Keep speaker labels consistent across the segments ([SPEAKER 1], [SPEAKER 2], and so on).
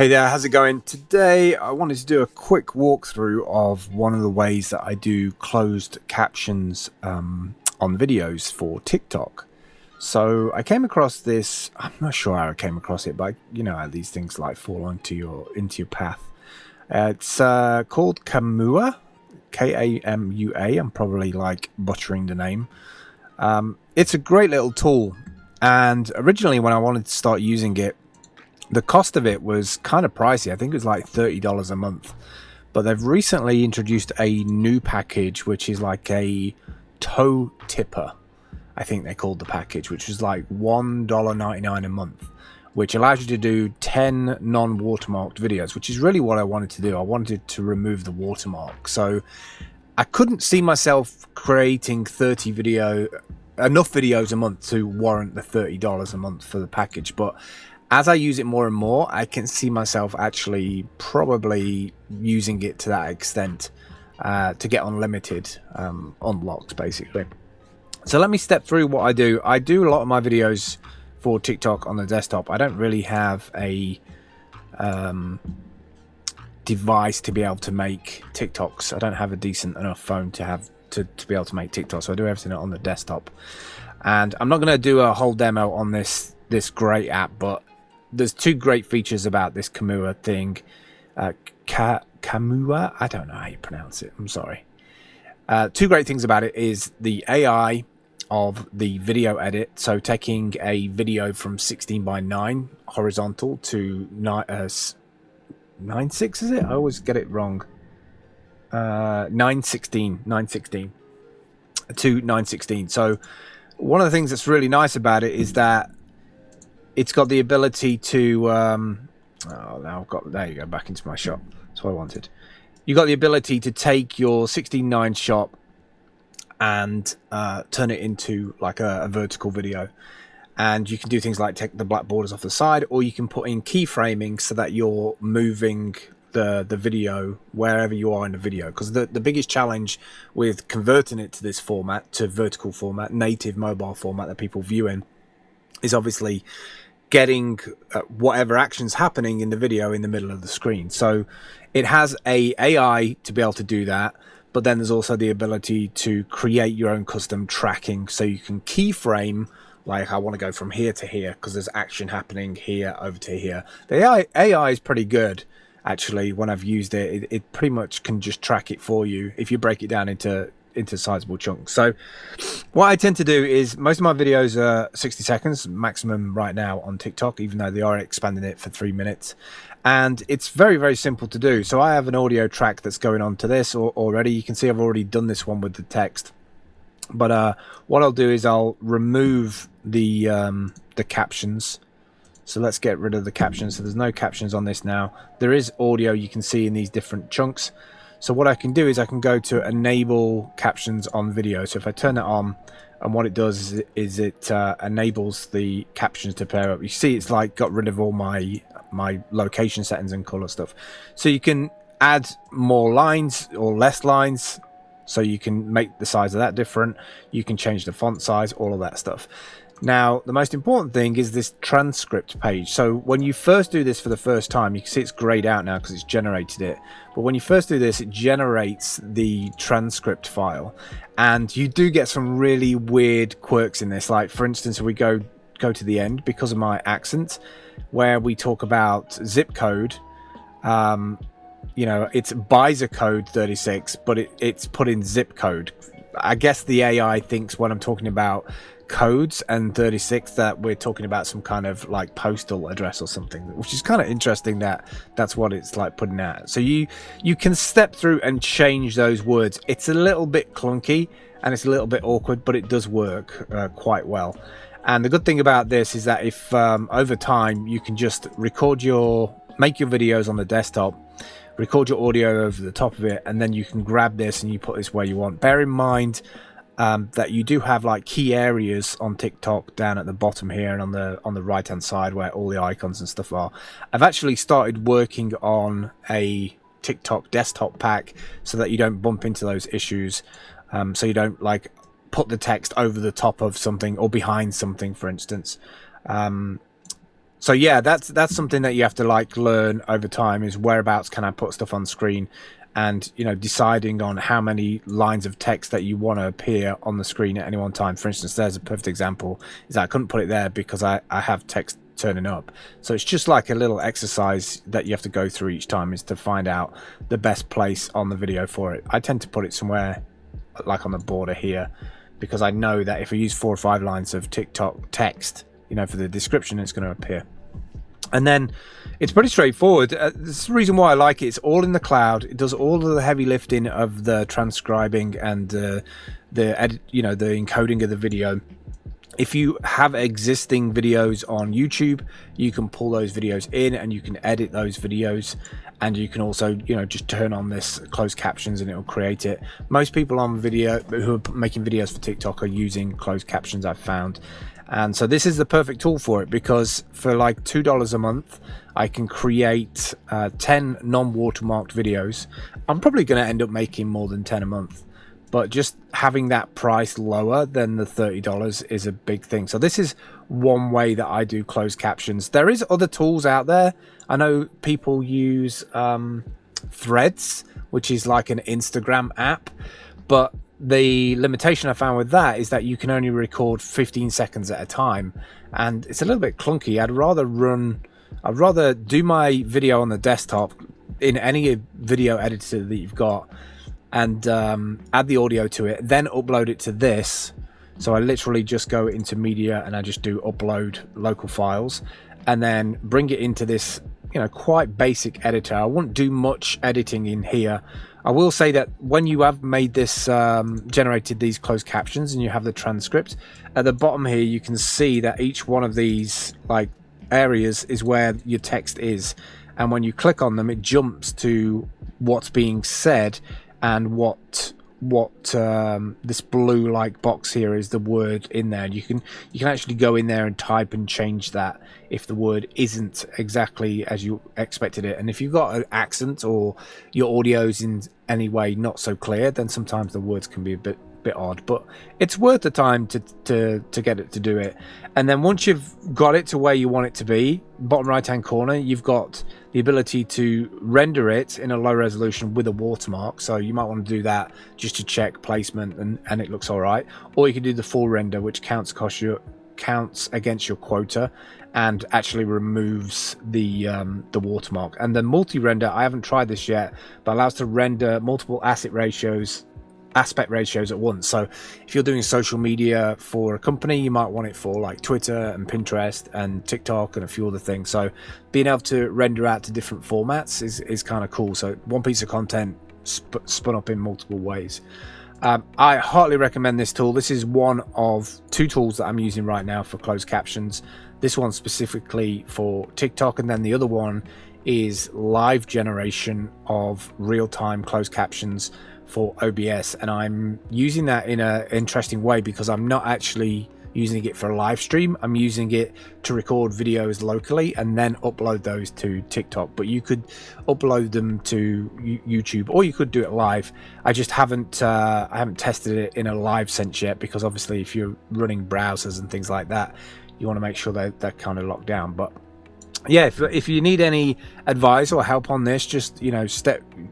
[SPEAKER 1] Hey there, how's it going? Today I wanted to do a quick walkthrough of one of the ways that I do closed captions on videos for TikTok. So I came across this, I'm not sure how I came across it, but you know how these things like fall into your path. It's called Kamua, Kamua. I'm probably like butchering the name. It's a great little tool, and originally when I wanted to start using it, the cost of it was kind of pricey. I think it was like $30 a month. But they've recently introduced a new package, which is like a toe tipper. I think they called the package, which is like $1.99 a month, which allows you to do 10 non-watermarked videos, which is really what I wanted to do. I wanted to remove the watermark. So I couldn't see myself creating enough videos a month to warrant the $30 a month for the package. But as I use it more and more, I can see myself actually probably using it to that extent to get unlimited unlocked, basically. So let me step through what I do. I do a lot of my videos for TikTok on the desktop. I don't really have a device to be able to make TikToks. I don't have a decent enough phone to be able to make TikToks, so I do everything on the desktop. And I'm not going to do a whole demo on this great app, but there's two great features about this Kamua thing. Kamua? I don't know how you pronounce it. I'm sorry. Two great things about it is the AI of the video edit. So taking a video from 16:9 horizontal to 9:6, is it? I always get it wrong. 9:16 to 9:16. So one of the things that's really nice about it is that it's got the ability to there you go, back into my shot. That's what I wanted. You got the ability to take your 16:9 shot and turn it into like a vertical video, and you can do things like take the black borders off the side, or you can put in keyframing so that you're moving the video wherever you are in the video. Because the biggest challenge with converting it to this format, to vertical format, native mobile format that people view in, is obviously getting whatever action's happening in the video in the middle of the screen. So it has a AI to be able to do that, but then there's also the ability to create your own custom tracking, so you can keyframe, like I want to go from here to here because there's action happening here over to here. The AI is pretty good, actually. When I've used it, it pretty much can just track it for you if you break it down into sizable chunks. So what I tend to do is, most of my videos are 60 seconds maximum right now on TikTok, even though they are expanding it for 3 minutes, and it's very, very simple to do. So I have an audio track that's going on to this already. You can see I've already done this one with the text, but what I'll do is I'll remove the captions. So let's get rid of the captions. So there's no captions on this now. There is audio you can see in these different chunks. So what I can do is I can go to enable captions on video. So if I turn it on, and what it does is it enables the captions to pair up. You see it's like got rid of all my location settings and color stuff. So you can add more lines or less lines. So you can make the size of that different. You can change the font size, all of that stuff. Now, the most important thing is this transcript page. So when you first do this for the first time, you can see it's grayed out now because it's generated it. But when you first do this, it generates the transcript file. And you do get some really weird quirks in this. Like, for instance, if we go to the end, because of my accent, where we talk about zip code, you know, it's Biser code 36, but it's put in zip code. I guess the AI thinks when I'm talking about codes and 36 that we're talking about some kind of like postal address or something, which is kind of interesting that that's what it's like putting out. So you can step through and change those words. It's a little bit clunky and it's a little bit awkward, but it does work quite well. And the good thing about this is that if over time you can just make your videos on the desktop, record your audio over the top of it, and then you can grab this and you put this where you want. Bear in mind that you do have like key areas on TikTok down at the bottom here and on the right hand side where all the icons and stuff are. I've actually started working on a TikTok desktop pack so that you don't bump into those issues, so you don't like put the text over the top of something or behind something, for instance. So yeah, that's something that you have to like learn over time, is whereabouts can I put stuff on screen, and deciding on how many lines of text that you want to appear on the screen at any one time. For instance, there's a perfect example, is that I couldn't put it there because I have text turning up. So it's just like a little exercise that you have to go through each time, is to find out the best place on the video for it. I tend to put it somewhere like on the border here, because I know that if I use 4 or 5 lines of TikTok text, for the description, it's going to appear. And then it's pretty straightforward. This is the reason why I like it. It's all in the cloud. It does all of the heavy lifting of the transcribing and the encoding of the video. If you have existing videos on YouTube, you can pull those videos in and you can edit those videos, and you can also just turn on this closed captions and it will create it. Most people on video who are making videos for TikTok are using closed captions, I've found. And so this is the perfect tool for it, because for like $2 a month, I can create 10 non-watermarked videos. I'm probably going to end up making more than 10 a month, but just having that price lower than the $30 is a big thing. So this is one way that I do closed captions. There is other tools out there. I know people use Threads, which is like an Instagram app, but the limitation I found with that is that you can only record 15 seconds at a time, and it's a little bit clunky. I'd rather do my video on the desktop in any video editor that you've got, and add the audio to it, then upload it to this. So I literally just go into media and I just do upload local files, and then bring it into this quite basic editor. I wouldn't do much editing in here. I will say that when you have made this, generated these closed captions, and you have the transcript, at the bottom here you can see that each one of these areas is where your text is, and when you click on them, it jumps to what's being said, and what this blue box here is the word in there. You can actually go in there and type and change that if the word isn't exactly as you expected it. And if you've got an accent or your audio's in any way not so clear, then sometimes the words can be a bit odd, but it's worth the time to get it to do it. And then once you've got it to where you want it to be, bottom right hand corner, you've got the ability to render it in a low resolution with a watermark. So you might want to do that just to check placement and it looks all right. Or you can do the full render, which counts against your quota and actually removes the watermark. And the multi-render, I haven't tried this yet, but allows to render multiple aspect ratios at once. So if you're doing social media for a company, you might want it for like Twitter and Pinterest and TikTok and a few other things. So being able to render out to different formats is kind of cool. So one piece of content spun up in multiple ways. I heartily recommend this tool. This is one of 2 tools that I'm using right now for closed captions. This one specifically for TikTok, and then the other one is live generation of real-time closed captions for OBS, and I'm using that in an interesting way because I'm not actually using it for a live stream. I'm using it to record videos locally and then upload those to TikTok. But you could upload them to YouTube, or you could do it live. I just haven't I haven't tested it in a live sense yet, because obviously if you're running browsers and things like that, you want to make sure they're kind of locked down. But yeah, if you need any advice or help on this, just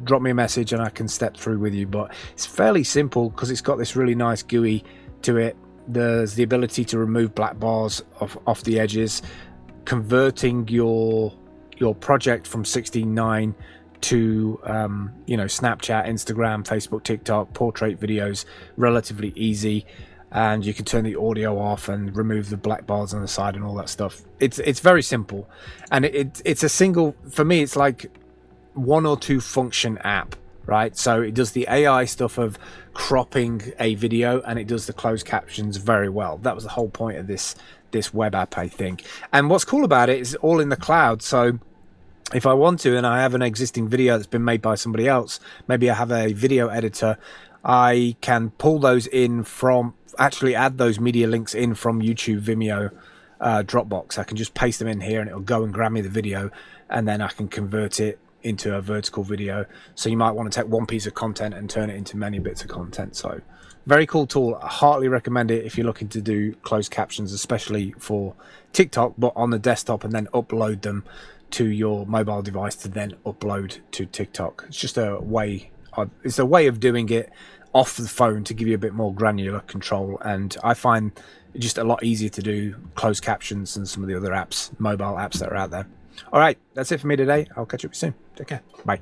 [SPEAKER 1] drop me a message and I can step through with you. But it's fairly simple because it's got this really nice GUI to it. There's the ability to remove black bars off the edges, converting your project from 16:9 to Snapchat, Instagram, Facebook, TikTok, portrait videos relatively easy. And you can turn the audio off and remove the black bars on the side and all that stuff. It's very simple, and it's a single, for me it's like 1 or 2 function app, right? So it does the AI stuff of cropping a video, and it does the closed captions very well. That was the whole point of this web app, I think. And what's cool about it is all in the cloud. So if I want to, and I have an existing video that's been made by somebody else, maybe I have a video editor, I can pull those in from, actually add those media links in from YouTube, Vimeo, Dropbox. I can just paste them in here and it'll go and grab me the video, and then I can convert it into a vertical video. So you might want to take one piece of content and turn it into many bits of content. So very cool tool. I heartily recommend it if you're looking to do closed captions, especially for TikTok, but on the desktop, and then upload them to your mobile device to then upload to TikTok. It's just a way of doing it off the phone to give you a bit more granular control, and I find it just a lot easier to do closed captions than some of the other apps, mobile apps that are out there. All right, that's it for me today. I'll catch up with you soon. Take care. Bye.